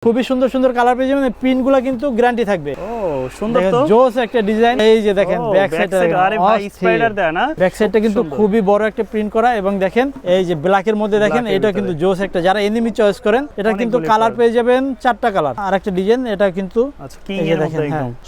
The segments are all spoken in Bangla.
খুবই সুন্দর সুন্দর কালার পেয়ে যাবেন। প্রিন্টগুলো কিন্তু গ্যারান্টি থাকবে। ও সুন্দর তো, জোস একটা ডিজাইন। এই যে দেখেন ব্যাক সাইডটা, আরে ভাই স্পাইডার দেয়া না, ব্যাক সাইডটা কিন্তু খুবই বড় একটা প্রিন্ট করা। এবং দেখেন এই যে ব্ল্যাকের মধ্যে দেখেন, এটা কিন্তু জোস একটা, যারা এনিমি চয়েস করেন এটা কিন্তু কালার পেয়ে যাবেন 4টা কালার। আর একটা ডিজাইন এটা কিন্তু এই যে দেখেন,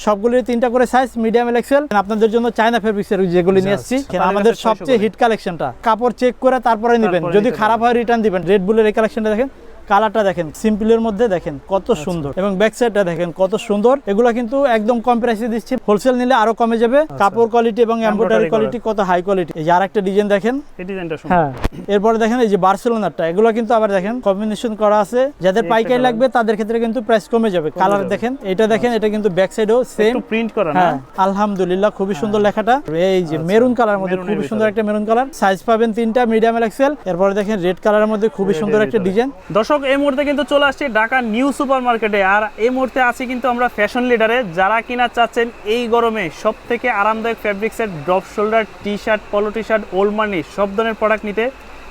সবগুলির 3টা করে সাইজ, মিডিয়াম এল এক্সেল। আপনাদের জন্য চায়না ফেব্রিক্সের যেগুলি নিয়ে আসছি, আমাদের সবচেয়ে হিট কালেকশনটা। কাপড় চেক করে তারপরে নেবেন, যদি খারাপ হয় রিটার্ন দিবেন। রেড বুলের এই কালেকশনটা দেখেন, কালারটা দেখেন, সিম্পলের মধ্যে দেখেন কত সুন্দর, এবং ব্যাক সাইডটা দেখেন কত সুন্দর। এগুলো কিন্তু একদম কম প্রাইসে দিচ্ছি, হোলসেল নিলে আরো কমে যাবে। কাপড় কোয়ালিটি এবং এমব্রয়ডারি কোয়ালিটি কত হাই কোয়ালিটি। এই যে আরেকটা ডিজাইন দেখেন, এই ডিজাইনটা সুন্দর। হ্যাঁ, এরপরে দেখেন এই যে বার্সেলোনাটা, এগুলো কিন্তু আবার দেখেন কম্বিনেশন করা আছে। যাদের পাইকারি লাগবে তাদের ক্ষেত্রে কিন্তু প্রাইস কমে যাবে। কালার দেখেন, এটা দেখেন, এটা কিন্তু ব্যাক সাইডেও সেম একটু প্রিন্ট করা না। হ্যাঁ, আলহামদুলিল্লাহ খুবই সুন্দর লেখাটা। এই যে মেরুন কালার মধ্যে খুবই সুন্দর একটা মেরুন কালার, সাইজ পাবেন 3টা, মিডিয়াম এল এক্সেল। এরপরে দেখেন রেড কালারের মধ্যে খুবই সুন্দর একটা ডিজাইন। দর্শক এই মুহূর্তে কিন্তু চলে আসছে ঢাকা নিউ সুপার মার্কেটে, আর এই মুহূর্তে আছি কিন্তু আমরা ফ্যাশন লিডারে। যারা কিনা চাচ্ছেন এই গরমে সব থেকে আরামদায়ক ফ্যাব্রিক্সের ড্রপ শোল্ডার টি শার্ট, পলো টি শার্ট, ওল্ড মানি সব ধরনের প্রোডাক্ট নিতে,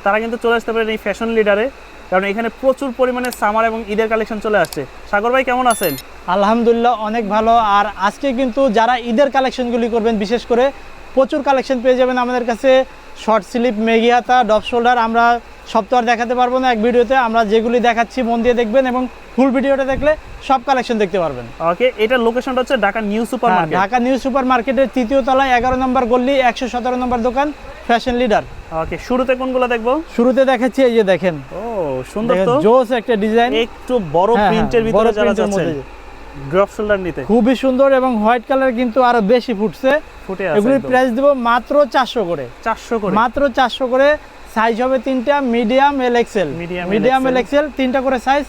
তারা কিন্তু চলে আসতে পারেন এই ফ্যাশন লিডারে, কারণ এখানে প্রচুর পরিমাণে সামার এবং ঈদের কালেকশন চলে আসছে। সাগর ভাই কেমন আছেন? আলহামদুলিল্লাহ অনেক ভালো। আর আজকে কিন্তু যারা ঈদের কালেকশনগুলি করবেন, বিশেষ করে প্রচুর কালেকশন পেয়ে যাবেন আমাদের কাছে। শর্ট স্লিপ, মেগি হাতা, ডপ শোল্ডার আমরা সব তো আর দেখাতে পারবো না এক ভিডিওতে। আমরা যেগুলি দেখাচ্ছি মন দিয়ে দেখবেন, এবং ফুল ভিডিওটা দেখলে সব কালেকশন দেখতে পারবেন। ওকে, এটার লোকেশনটা হচ্ছে Dhaka new super market. Dhaka new super মার্কেটের 3য় তলায় 11 নম্বর গলি, 117 নম্বর দোকান, ফ্যাশন লিডার। ওকে, শুরুতে কোনগুলো দেখবো? শুরুতে দেখাচ্ছি এই যে দেখেন, ও সুন্দর তো, জোস একটা ডিজাইন, একটু বড় প্রিন্টের ভিতরে যারা চাচ্ছেন ড্রপ শোল্ডার নিতে, খুবই সুন্দর। এবং হোয়াইট কালার কিন্তু আরো বেশি ফুটে আছে। এগুলির প্রাইস দেব মাত্র 400 করে। 400 করে, মাত্র 400 করে। সাইজ হবে 3টা, medium L XL. Medium L XL 3টা করে সাইজ।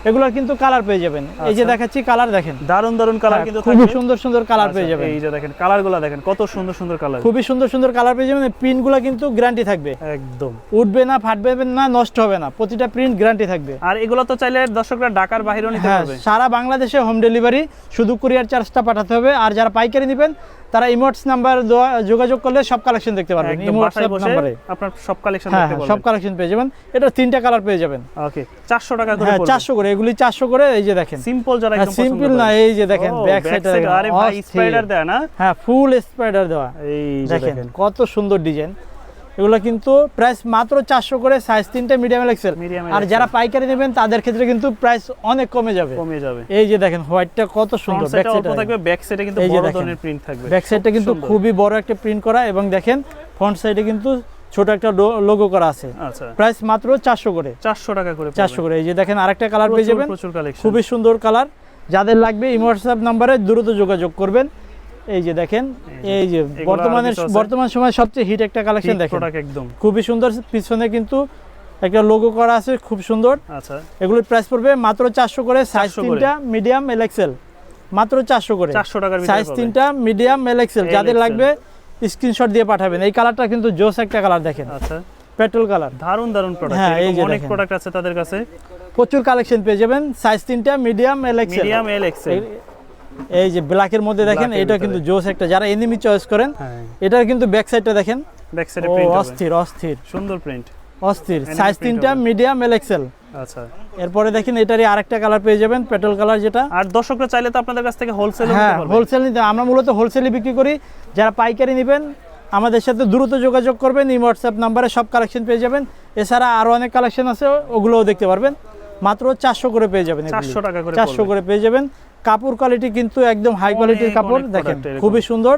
এগুলোর কিন্তু কালার পেয়ে যাবেন। এই যে দেখাচ্ছি কালার দেখেন, দারুন দারুন কালার কিন্তু খুব সুন্দর সুন্দর কালার পেয়ে যাবেন। এই যে দেখেন কালারগুলো দেখেন কত সুন্দর সুন্দর কালার, খুবই সুন্দর সুন্দর কালার পেয়ে যাবেন। প্রিন্টগুলো কিন্তু গ্যারান্টি থাকবে, একদম উঠবে না, ফাটবে না, নষ্ট হবে না, প্রতিটা প্রিন্ট গ্যারান্টি থাকবে। আর এগুলো তো চাইলে দর্শকরা ঢাকার বাইরেও নিতে পারবে। সারা বাংলাদেশে হোম ডেলিভারি, শুধু কুরিয়ার চার্জটা পাঠাতে হবে। আর যারা পাইকারি নেবেন তারা ইমোটস নাম্বার যোগাযোগ করলে সব কালেকশন দেখতে পারবেন। ইমোটস নাম্বারে আপনার সব কালেকশন দেখতে পারবেন, সব কালেকশন পেয়ে যাবেন। এটা 3টা কালার পেয়ে যাবেন। ওকে, 400 টাকা করে। হ্যাঁ, 400 করে, এগুলি 400 করে। এই যে দেখেন সিম্পল, যারা একদম সিম্পল না, এই যে দেখেন ব্যাক সাইডে, আরে ভাই স্পাইডার দেয়া না, হ্যাঁ ফুল স্পাইডার দেওয়া। এই দেখেন কত সুন্দর ডিজাইন। এগুলো কিন্তু প্রাইস মাত্র 400 করে, সাইজ 3টা, মিডিয়াম এল এক্সেল। আর যারা পাইকারি নেবেন তাদের ক্ষেত্রে কিন্তু প্রাইস অনেক কমে যাবে। এই যে দেখেন হোয়াইটটা কত সুন্দর, ব্যাক সাইডে থাকবে, ব্যাক সাইডে কিন্তু বড় ধরনের প্রিন্ট থাকবে। ব্যাক সাইডটা কিন্তু খুবই বড় একটা প্রিন্ট করা, এবং দেখেন ফ্রন্ট সাইডে কিন্তু ছোট একটা লোগো করা আছে। আচ্ছা, প্রাইস মাত্র 400 করে, 400 টাকা করে, 400 করে। এই যে দেখেন আরেকটা কালার পেয়ে যাবেন, প্রচুর কালেকশন, খুবই সুন্দর কালার। যাদের লাগবে হোয়াটসঅ্যাপ নম্বরে দ্রুত যোগাযোগ করবেন। এই যে দেখেন, এই যে বর্তমান সময় সবচেয়ে হিট একটা কালেকশন দেখেন, একদম খুবই সুন্দর। পিছনে কিন্তু একটা লোগো করা আছে, খুব সুন্দর। আচ্ছা, এগুলোর প্রাইস পড়বে মাত্র 400 করে, সাইজ 3টা, মিডিয়াম এল এক্সেল, মাত্র 400 করে, 400 টাকার ভিতরে সাইজ 3টা, মিডিয়াম এল এক্সেল। যাদের লাগবে স্ক্রিনশট দিয়ে পাঠাবেন। এই কালারটা কিন্তু জোস একটা কালার দেখেন। আচ্ছা, পেট্রোল কালার, দারুন দারুন প্রোডাক্ট। হ্যাঁ, অনেক প্রোডাক্ট আছে তাদের কাছে, প্রচুর কালেকশন পেয়ে যাবেন। সাইজ 3টা, medium L XL, medium L XL. এই যে ব্ল্যাকের মধ্যে দেখেন, এটা কিন্তু জোস একটা, যারা এনিমি চয়েস করেন। এটার কিন্তু ব্যাক সাইডটা দেখেন, ব্যাক সাইডে প্রিন্ট অস্থির অস্থির সুন্দর প্রিন্ট, অস্থির। সাইজ 3টা, মিডিয়াম এল এক্সেল। আচ্ছা, এরপরে দেখেন এটারই আরেকটা কালার পেয়ে যাবেন, পেট্রোল কালার, যেটা। আর দর্শকরা চাইলে তো আপনাদের কাছ থেকে হোলসেল নিতে পারবে। হোলসেল নিতে, আমরা মূলত হোলসেলে বিক্রি করি। যারা পাইকারি নেবেন আমাদের সাথে দ্রুত যোগাযোগ করবেন। এই হোয়াটসঅ্যাপ নাম্বারে সব কালেকশন পেয়ে যাবেন। এছাড়া আরো অনেক কালেকশন আছে, ওগুলোও দেখতে পারবেন। মাত্র 400 করে পেয়ে যাবেন, 400 টাকা করে, 400 করে পেয়ে যাবেন। কাপড় কোয়ালিটি কিন্তু একদম হাই কোয়ালিটির কাপড় দেখেন, খুবই সুন্দর,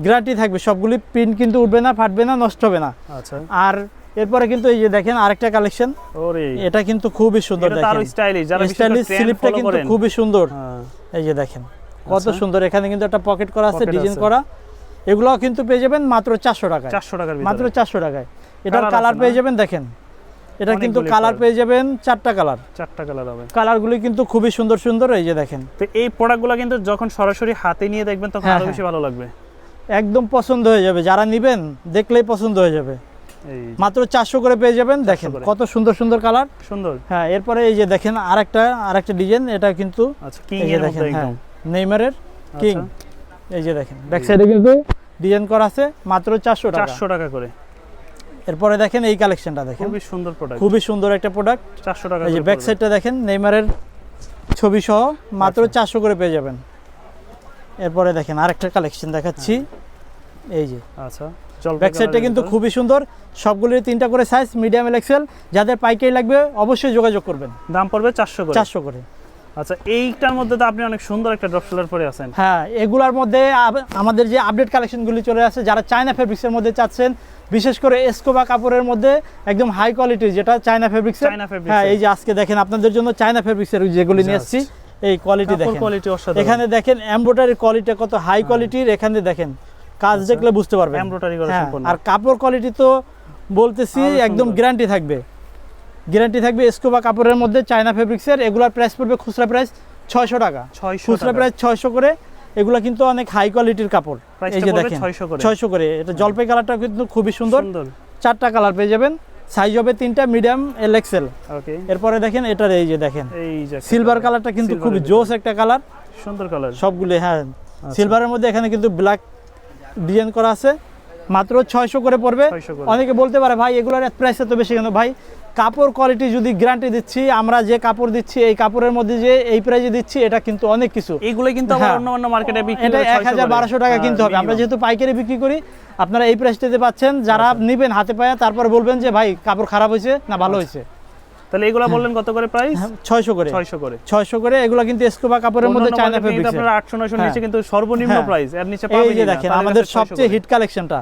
গ্যারান্টি থাকবে। সবগুলি প্রিন্ট কিন্তু উঠবে না, ফাটবে না, নষ্ট হবে না। আচ্ছা, আর এরপরে কিন্তু এই যে দেখেন আরেকটা কালেকশন, এটা কিন্তু খুবই সুন্দর, দেখেন স্টাইলিশ স্লিপটা কিন্তু খুবই সুন্দর। এই যে দেখেন কত সুন্দর, এখানে কিন্তু একটা পকেট করা আছে, ডিজাইন করা। এগুলো কিন্তু পেয়ে যাবেন মাত্র 400 টাকায়, 400 টাকার ভিতরে, মাত্র 400 টাকায়। এটার কালার পেয়ে যাবেন, দেখেন এটা কিন্তু কালার পেয়ে যাবেন 4টা কালার, 4টা কালার হবে। কালারগুলি কিন্তু খুবই সুন্দর সুন্দর। এই যে দেখেন, তো এই প্রোডাক্টগুলো কিন্তু যখন সরাসরি হাতে নিয়ে দেখবেন তখন আরো বেশি ভালো লাগবে, একদম পছন্দ হয়ে যাবে। যারা নেবেন দেখলেই পছন্দ হয়ে যাবে। মাত্র 400 করে পেয়ে যাবেন। দেখেন কত সুন্দর সুন্দর কালার, সুন্দর। হ্যাঁ, এরপরে এই যে দেখেন আরেকটা ডিজাইন, এটা কিন্তু এই যে দেখেন নেইমারের কিং। এই যে দেখেন ব্যাক সাইডে কিন্তু ডিজাইন করা আছে, মাত্র 400 টাকা, 400 টাকা করে। এরপরে দেখেন এই কালেকশনটা দেখেন, খুবই সুন্দর প্রোডাক্ট, খুবই সুন্দর একটা প্রোডাক্ট, 400 টাকা। এই যে ব্যাক সাইডটা দেখেন, নেইমারের ছবি সহ মাত্র আচ্ছা। 400 করে পেয়ে যাবেন। এরপরে দেখেন আরেকটা কালেকশন দেখাচ্ছি, এই যে আচ্ছা ব্যাক সাইডটা কিন্তু খুবই সুন্দর, সবগুলির 3টা করে সাইজ, মিডিয়াম এল এক্সেল। যাদের পাইকারি লাগবে অবশ্যই যোগাযোগ করবেন। দাম পড়বে 400 করে। 400 করে। আচ্ছা এইটার মধ্যে তো আপনি অনেক সুন্দর একটা ড্রপ শোল্ডার পরে আছেন। হ্যাঁ, এগুলার মধ্যে আমাদের যে আপডেট কালেকশনগুলি চলে আসে, যারা চায়না ফেব্রিক্সের মধ্যে চাচ্ছেন, বিশেষ করে এসকোবা কাপড়ের মধ্যে একদম হাই কোয়ালিটির যেটা চায়না ফেব্রিক্সের। হ্যাঁ, এই যে আজকে দেখেন আপনাদের জন্য চায়না ফেব্রিক্সের যেগুলি নিয়ে আসছি, এই কোয়ালিটি দেখেন, এখানে দেখেন এমব্রয়ডারি কোয়ালিটি কত হাই কোয়ালিটির। এখানে দেখেন কাজ দেখলে বুঝতে পারবেন এমব্রয়ডারি করা সম্পূর্ণ। আর কাপড় কোয়ালিটি তো বলতেছি একদম গ্যারান্টি থাকবে, গ্যারান্টি থাকবে। এসকোবা কাপড়ের মধ্যে চায়না ফেব্রিক্সের, এগুলার প্রাইস পড়বে খুচরা প্রাইস 600 টাকা, খুচরা প্রাইস 600 করে। এগুলা কিন্তু অনেক হাই কোয়ালিটির কাপড়। এই যে দেখেন 600 করে। এটা জলপাই কালারটা কিন্তু খুবই সুন্দর, 4টা কালার পেয়ে যাবেন, সাইজ হবে 3টা, মিডিয়াম এল এক্সেল। ওকে, এরপরে দেখেন এটার এই যে দেখেন এই যে সিলভার কালারটা কিন্তু খুবই জোস একটা কালার, সুন্দর কালার সবগুলো। হ্যাঁ, সিলভারের মধ্যে এখানে কিন্তু ব্ল্যাক ডিজাইন করা আছে, মাত্র 600 করে পড়বে। অনেকে বলতে পারে ভাই এগুলোর প্রাইস এত বেশি কেন? ভাই কাপড় কোয়ালিটি যদি গ্যারান্টি দিচ্ছি, আমরা যে কাপড় দিচ্ছি এই কাপড়ের মধ্যে যে এই প্রাইসে দিচ্ছি, এটা কিন্তু অনেক কিছু। এইগুলো কিন্তু আবার অন্য মার্কেটে বিক্রি এটা 1000-1200 টাকা কিনতে হবে। আমরা যেহেতু পাইকারি বিক্রি করি, আপনারা এই প্রাইসটাতে পাচ্ছেন। যারা নেবেন হাতে পায়া, তারপর বলবেন যে ভাই কাপড় খারাপ হয়েছে না ভালো হয়েছে। তাহলে এগুলা বললেন কত করে প্রাইস? 600 করে। 600 করে। এগুলো কিন্তু এসকোবা কাপড়ের মধ্যে চায়না ফেব্রিক্স, আপনারা 800-900 নিচে কিন্তু সর্বনিম্ন প্রাইস, এর নিচে পাবেন না। এই যে দেখেন আমাদের সবচেয়ে হিট কালেকশনটা,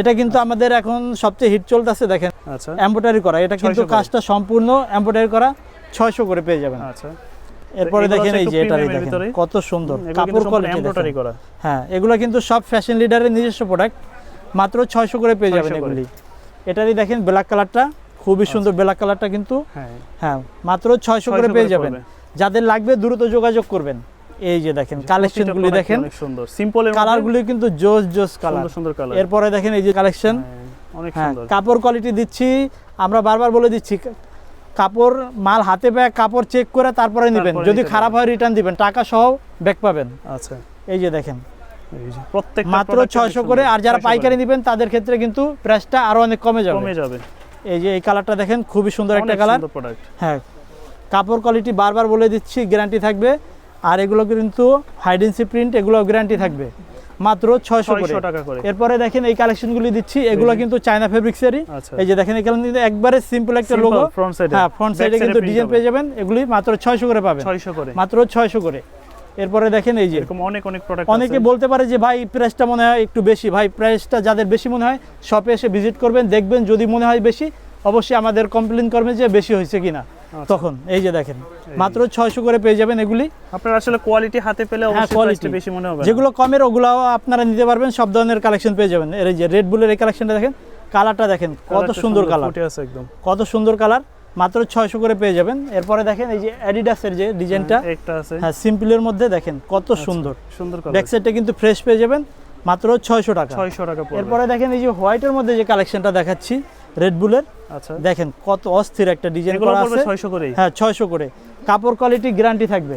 এটা কিন্তু আমাদের এখন সবচেয়ে হিট চলতেছে। দেখেন আচ্ছা, এমব্রয়ডারি করা, এটা কিন্তু কাজটা সম্পূর্ণ এমব্রয়ডারি করা, 600 করে পেয়ে যাবেন। আচ্ছা, এরপরে দেখেন এই যে এটারই দেখেন কত সুন্দর কাপড় কোয়ালিটি এমব্রয়ডারি করা। হ্যাঁ, এগুলো কিন্তু সব ফ্যাশন লিডারের নিজস্ব প্রোডাক্ট, মাত্র 600 করে পেয়ে যাবেন এগুলি। এটারই দেখেন ব্ল্যাক কালারটা খুবই সুন্দর, ব্ল্যাক কালারটা কিন্তু হ্যাঁ মাত্র 600 করে পেয়ে যাবেন। যাদের লাগবে দ্রুত যোগাযোগ করবেন। এই যে দেখেন কালেকশনগুলি দেখেন, অনেক সুন্দর সিম্পলের কালারগুলি কিন্তু জোস কালার, সুন্দর কালার। এরপরে দেখেন এই যে কালেকশন, অনেক হ্যাঁ সুন্দর কাপড় কোয়ালিটি দিচ্ছি, আমরা বারবার বলে দিচ্ছি কাপড় মাল হাতে পেয়ে কাপড় চেক করে তারপরে নেবেন, যদি খারাপ হয় রিটার্ন দিবেন, টাকা সহ ব্যাক পাবেন। আচ্ছা, এই যে দেখেন প্রত্যেকটা মাত্র 600 করে। আর যারা পাইকারি নেবেন তাদের ক্ষেত্রে কিন্তু প্রাইসটা আরো অনেক কমে যাবে। এই যে এই কালারটা দেখেন খুবই সুন্দর একটা কালার। হ্যাঁ, কাপড় কোয়ালিটি বারবার বলে দিচ্ছি গ্যারান্টি থাকবে। আর এগুলো কিন্তু হাইডেন্সি প্রিন্ট, এগুলো গ্যারান্টি থাকবে, মাত্র 600 টাকা করে। এরপরে দেখেন এই কালেকশনগুলি দিচ্ছি, এগুলো কিন্তু চায়না ফেব্রিক্সেরই। এই যে দেখেন এখানে কিন্তু একবারে সিম্পল একটা লোগো, হ্যাঁ ফ্রন্ট সাইডে কিন্তু ডিজাইন পেয়ে যাবেন। এগুলি মাত্র 600 করে পাবেন, 600 করে, মাত্র 600 করে। এরপরে দেখেন এই যে এরকম অনেক প্রোডাক্ট। অনেকে বলতে পারে যে ভাই প্রাইসটা মনে হয় একটু বেশি। ভাই প্রাইসটা যাদের বেশি মনে হয় শপে এসে ভিজিট করবেন, দেখবেন যদি মনে হয় বেশি অবশ্যই আমাদের কমপ্লেইন করবেন যে বেশি হয়েছে কিনা। তখন এই যে দেখেন মাত্র 600 করে পেয়ে যাবেন এগুলি। আপনারা আসলে কোয়ালিটি হাতে পেলে অবশ্যই প্রাইসটা বেশি মনে হবে। যেগুলো কমের ওগুলাও আপনারা নিতে পারবেন, সব ধরনের কালেকশন পেয়ে যাবেন। এই যে রেড বুলের এই কালেকশনটা দেখেন, কালারটা দেখেন কত সুন্দর কালার, কত সুন্দর কালার, মাত্র 600 করে পেয়ে যাবেন। এরপরে দেখেন এই যে অ্যাডিডাসের যে ডিজাইনটা একটা আছে, হ্যাঁ সিম্পলের মধ্যে দেখেন কত সুন্দর কালার। ব্যাক সাইডটা কিন্তু ফ্রেশ পেয়ে যাবেন, মাত্র 600 টাকা। এরপরে দেখেন এই যে হোয়াইটের মধ্যে যে কালেকশনটা দেখাচ্ছি রেড বুলের, আচ্ছা দেখেন কত অস্থির একটা ডিজাইন করা আছে। 600 করে, হ্যাঁ 600 করে। কাপড় কোয়ালিটি গ্যারান্টি থাকবে,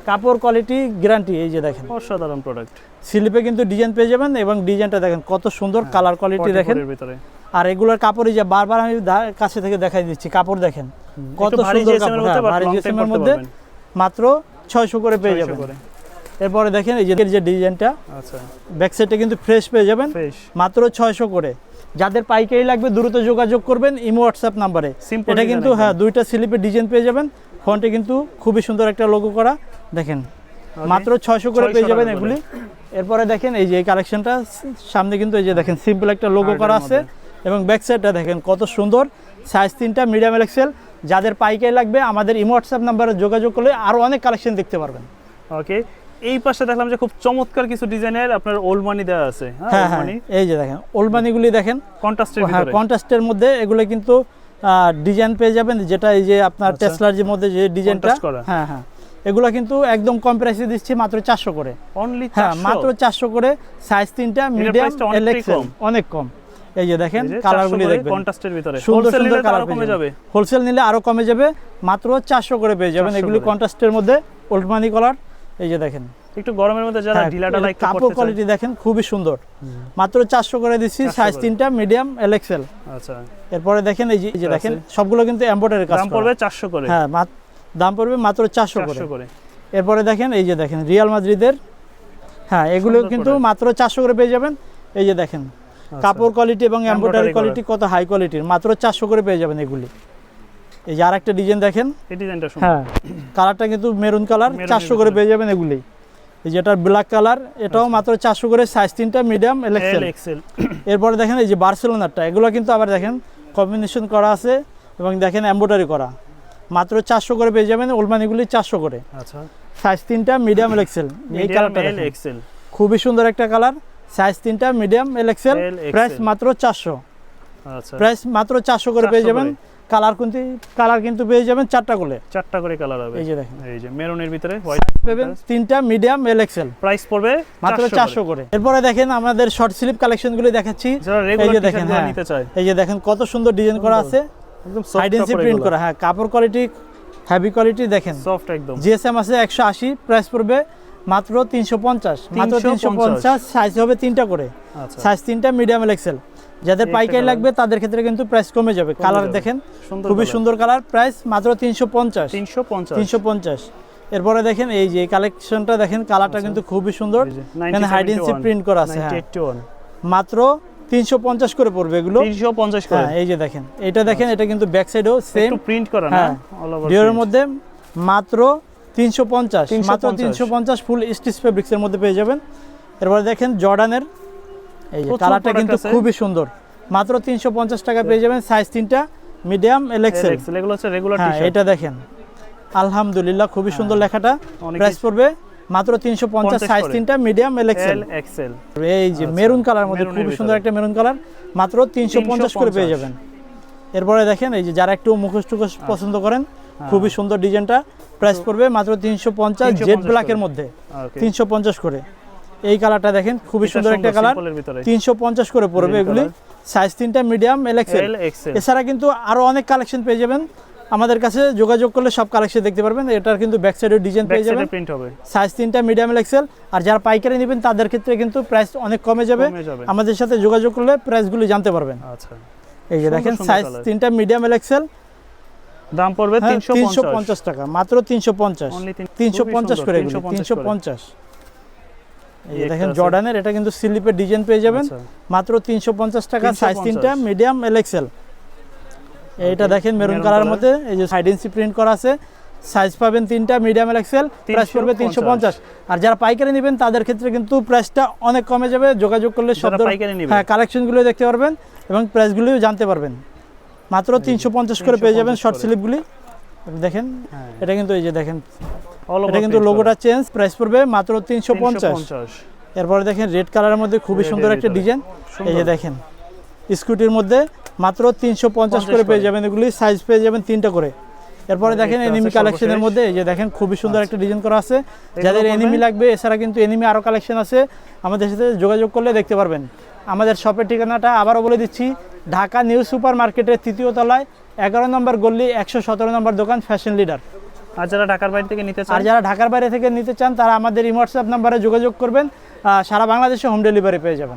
কাপড় কোয়ালিটি গ্যারান্টি। এই যে দেখেন অসাধারণ প্রোডাক্ট, স্লিপে কিন্তু ডিজাইন পেয়ে যাবেন এবং ডিজাইনটা দেখেন কত সুন্দর, কালার কোয়ালিটি দেখেন। আর এগুলোর কাপড় এই যে বারবার আমি কাছে থেকে দেখাই দিচ্ছি, কাপড় দেখেন কত সুন্দর কাপড়, ভারী জিএসএমের মধ্যে মাত্র 600 করে পেয়ে যাবেন। এরপরে দেখেন এই যে ডিজাইনটা, আচ্ছা ব্যাক সাইডে কিন্তু ফ্রেশ পেয়ে যাবেন, মাত্র 600 করে। যাদের পাইকারি লাগবে দ্রুত যোগাযোগ করবেন ইমো হোয়াটসঅ্যাপ নাম্বারে। এটা কিন্তু হ্যাঁ দুইটা স্লিপে ডিজাইন পেয়ে যাবেন, ফন্টে কিন্তু খুবই সুন্দর একটা লোগো করা দেখেন, মাত্র 600 করে পেয়ে যাবেন এগুলি। এরপরে দেখেন এই যে এই কালেকশনটা, সামনে কিন্তু এই যে দেখেন সিম্পল একটা লোগো করা আছে এবং ব্যাক সাইডটা দেখেন কত সুন্দর, সাইজ 3টা, মিডিয়াম এল এক্সেল। যাদের পাইকারি লাগবে আমাদের ইমো হোয়াটসঅ্যাপ নাম্বারে যোগাযোগ করলে আরো অনেক কালেকশন দেখতে পারবেন। ওকে, এই পাশে দেখলাম যে খুব চমৎকার কিছু ডিজাইনের আপনার ওল্ড মানি দেওয়া আছে। হ্যাঁ হ্যাঁ, এই যে দেখেন ওল্ড মানিগুলি দেখেন কন্ট্রাস্টের ভিতরে, হ্যাঁ কন্ট্রাস্টের মধ্যে এগুলো কিন্তু ডিজাইন পেয়ে যাবেন, যেটা এই যে আপনার টেসলার যে মধ্যে যে ডিজাইনটা, হ্যাঁ হ্যাঁ এগুলো কিন্তু একদম কম প্রাইসে দিচ্ছি, মাত্র 400 করে। অনলি 400, হ্যাঁ মাত্র 400 করে। সাইজ 3টা, মিডিয়াম এল এক্সেল, অনেক কম। এই যে দেখেন কালারগুলি দেখবেন কন্ট্রাস্টের ভিতরে, সুন্দর সুন্দর কালার কমে যাবে, হোলসেল নিলে আরো কমে যাবে, মাত্র 400 করে পেয়ে যাবেন এগুলি কন্ট্রাস্টের মধ্যে ওল্ড মানি কালার। এই যে দেখেন একটু গরমের মধ্যে যারা ঢিলা ঢালা একটু কাপড় কোয়ালিটি দেখেন খুবই সুন্দর, মাত্র 400 করে দিচ্ছি, সাইজ 3টা, মিডিয়াম এল এক্সেল। আচ্ছা, এরপরে দেখেন এই যে দেখেন সবগুলো কিন্তু এমব্রয়ডারি কাজ, দাম পড়বে 400 করে। হ্যাঁ দাম পড়বে মাত্র 400 করে। 400 করে। এরপরে দেখেন এই যে দেখেন রিয়াল মাদ্রিদের, হ্যাঁ এগুলো সুন্দর কিন্তু product। মাত্র 400 করে পেয়ে যাবেন। এই যে দেখেন কাপড় কোয়ালিটি এবং এমব্রয়ডারি করা। কোয়ালিটি কত হাই কোয়ালিটির, মাত্র 400 করে পেয়ে যাবেন এগুলি। এই যে আরেকটা ডিজাইন দেখেন, এই ডিজাইনটা সুন্দর। হ্যাঁ কালারটা কিন্তু মেরুন কালার, মেরুনের 400 করে ভিতরে। পেয়ে যাবেন এগুলি। এই যে এটার ব্ল্যাক কালার, এটাও মাত্র 400 করে, সাইজ 3টা medium L L XL. XL. এরপরে দেখেন এই যে বার্সেলোনারটা, এগুলো কিন্তু আবার দেখেন কম্বিনেশন করা আছে এবং দেখেন এমব্রয়ডারি করা, মাত্র 400 করে পেয়ে যাবেন। ওলমানিগুলি 400 করে, আচ্ছা সাইজ 3টা মিডিয়াম এল এক্সেল। এই কালারটা এল দেখেন, এক্সেল। খুবই সুন্দর একটা কালার, সাইজ 3টা মিডিয়াম এল এক্সেল, এল প্রাইস এক্সেল। মাত্র 400। আচ্ছা প্রাইস মাত্র 400 করে পেয়ে 400 যাবেন। করে। কালার কিন্তু পেয়ে যাবেন 4টা করে। 4টা করে কালার হবে। এই যে দেখেন, এই যে মেরুনের ভিতরে হোয়াইট পাবেন 3টা মিডিয়াম এল এক্সেল, প্রাইস পড়বে মাত্র 400 করে। এরপরে দেখেন আমাদের শর্ট স্লিভ কালেকশনগুলি দেখাচ্ছি। যারা এই রেগুলার যে দেখেন, টি-শার্টগুলো হ্যাঁ নিতে চায় এই যে দেখেন কত সুন্দর ডিজাইন করা আছে, একদম হাইডেন্সি প্রিন্ট করা, হ্যাঁ কাপড় কোয়ালিটি হেভি কোয়ালিটি দেখেন। সফট একদম। জিএসএম আছে 180, প্রাইস পড়বে মাত্র 350, মাত্র 350, 350। সাইজ হবে 3টা করে, আচ্ছা সাইজ 3টা মিডিয়াম এল এক্সেল। যাদের একটা পাইকারি colour। লাগবে তাদের ক্ষেত্রে কিন্তু প্রাইস কমে যাবে। কালার যাবে। দেখেন সুন্দর খুবই colour। সুন্দর কালার, প্রাইস মাত্র 350। 350। 350। এরপরে দেখেন এই যে কালেকশনটা দেখেন, কালারটা কিন্তু খুবই সুন্দর, এই যে এখানে হাইডেন্সি প্রিন্ট করা আছে, হ্যাঁ 9081 মাত্র 350 করে পড়বে এগুলো। 350 করে। হ্যাঁ এই যে দেখেন, এটা দেখেন, এটা কিন্তু ব্যাক সাইডেও সেম একটু প্রিন্ট করা না, হ্যাঁ অল ওভার ডিওরের মধ্যে, মাত্র 350, 350 মাত্র 350 ফুল স্টিচ ফেব্রিক্সের মধ্যে পেয়ে যাবেন। এরপরে দেখেন জর্ডানের, এই যে প্রচুর কালারটা product কিন্তু আছে। খুবই সুন্দর, মাত্র 350 টাকা পেয়ে যাবেন। সাইজ 3টা মিডিয়াম এল এক্সেল। এক্সেল এগুলো হচ্ছে রেগুলার হ্যাঁ টি-শার্ট। এটা দেখেন আলহামদুলিল্লাহ খুবই সুন্দর লেখাটা, অনেক প্রাইস পড়বে মাত্র 350, 50 সাইজ করে। 3টা medium L XL. L XL. এই যে আচ্ছা, মেরুন কালার মধ্যে মেরুনের খুবই সুন্দর ভিতরে। একটা মেরুন কালার, মাত্র 350 করে পেয়ে যাবেন। এরপরে দেখেন এই যে যারা একটু মুখোশ টুখোশ পছন্দ করেন, খুবই সুন্দর ডিজাইনটা, প্রাইস পড়বে মাত্র 350, জেড 350 ব্ল্যাকের করে। মধ্যে ওকে 350 করে। এই কালারটা দেখেন খুবই সুন্দর একটা কালার, সিম্পলের ভিতরে 350 করে পড়বে Green এগুলি, সাইজ 3টা medium L XL. L XL. এছাড়া কিন্তু আরো অনেক কালেকশন পেয়ে যাবেন, আমাদের কাছে যোগাযোগ করলে সব কালেকশন দেখতে পারবেন। এটার কিন্তু ব্যাক সাইডের ডিজাইন ব্যাক পেয়ে যাবেন, সাইডে প্রিন্ট হবে। সাইজ 3টা মিডিয়াম এল এক্সেল। আর যারা পাইকারি নেবেন তাদের ক্ষেত্রে কিন্তু প্রাইস অনেক কমে যাবে, কমে যাবে। আমাদের সাথে যোগাযোগ করলে প্রাইসগুলি জানতে পারবেন। আচ্ছা এই যে সুন্দর দেখেন সুন্দর সাইজ colour। 3টা মিডিয়াম এল এক্সেল, দাম পড়বে 350 350 টাকা, মাত্র 350। Only 350 করে এগুলি, 350। এই যে দেখেন জর্ডানের, এটা কিন্তু স্লিপের ডিজাইন পেয়ে যাবেন, মাত্র 350 টাকা, সাইজ 3টা মিডিয়াম এল এক্সেল। এইটা দেখেন মেরুন কালারের মধ্যে, এই যে হাইডেন্সি প্রিন্ট করা আছে, সাইজ পাবেন 3টা মিডিয়াম এল এক্সেল, প্রাইস পড়বে 350। আর যারা পাইকারি নেবেন তাদের ক্ষেত্রে কিন্তু প্রাইসটা অনেক কমে যাবে, যোগাযোগ করলে সব যারা পাইকারি নেবে। হ্যাঁ কালেকশনগুলো দেখতে পারবেন এবং প্রাইসগুলিও জানতে পারবেন। মাত্র 350 করে পেয়ে যাবেন 350 শর্ট করে। স্লিপগুলি দেখেন। হ্যাঁ। এটা কিন্তু এই যে দেখেন, All over এটা কিন্তু print লোগোটা করা। চেঞ্জ, প্রাইস পড়বে মাত্র 350। 350 এরপরে দেখেন রেড কালারের মধ্যে খুবই Red সুন্দর এর একটা ভিতরে। ডিজাইন, এই যে সুন্দর। দেখেন স্কুটির মধ্যে মাত্র 350 করে পেয়ে যাবেন এগুলি, সাইজ পেয়ে যাবেন 3টা করে। এরপরে দেখেন একটা এনিমি আছে কালেকশনের সর্বশেষ। মধ্যে, এই যে দেখেন খুবই সুন্দর একটা ডিজাইন করা আছে। যাদের পড়বে? এনিমি লাগবে, এছাড়া কিন্তু এনিমি আরও কালেকশন আছে, আমাদের সাথে যোগাযোগ করলে দেখতে পারবেন। আমাদের শপের ঠিকানাটা আবারও বলে দিচ্ছি, ঢাকা নিউ সুপার মার্কেটের 3য় তলায় 11 নম্বর গল্লি 117 নম্বর দোকান ফ্যাশন লিডার। আর যারা ঢাকার বাইরে থেকে নিতে চান, আর যারা ঢাকার বাইরে থেকে নিতে চান তারা আমাদের এই হোয়াটসঅ্যাপ নাম্বারে যোগাযোগ করবেন, সারা বাংলাদেশে হোম ডেলিভারি পেয়ে যাবেন।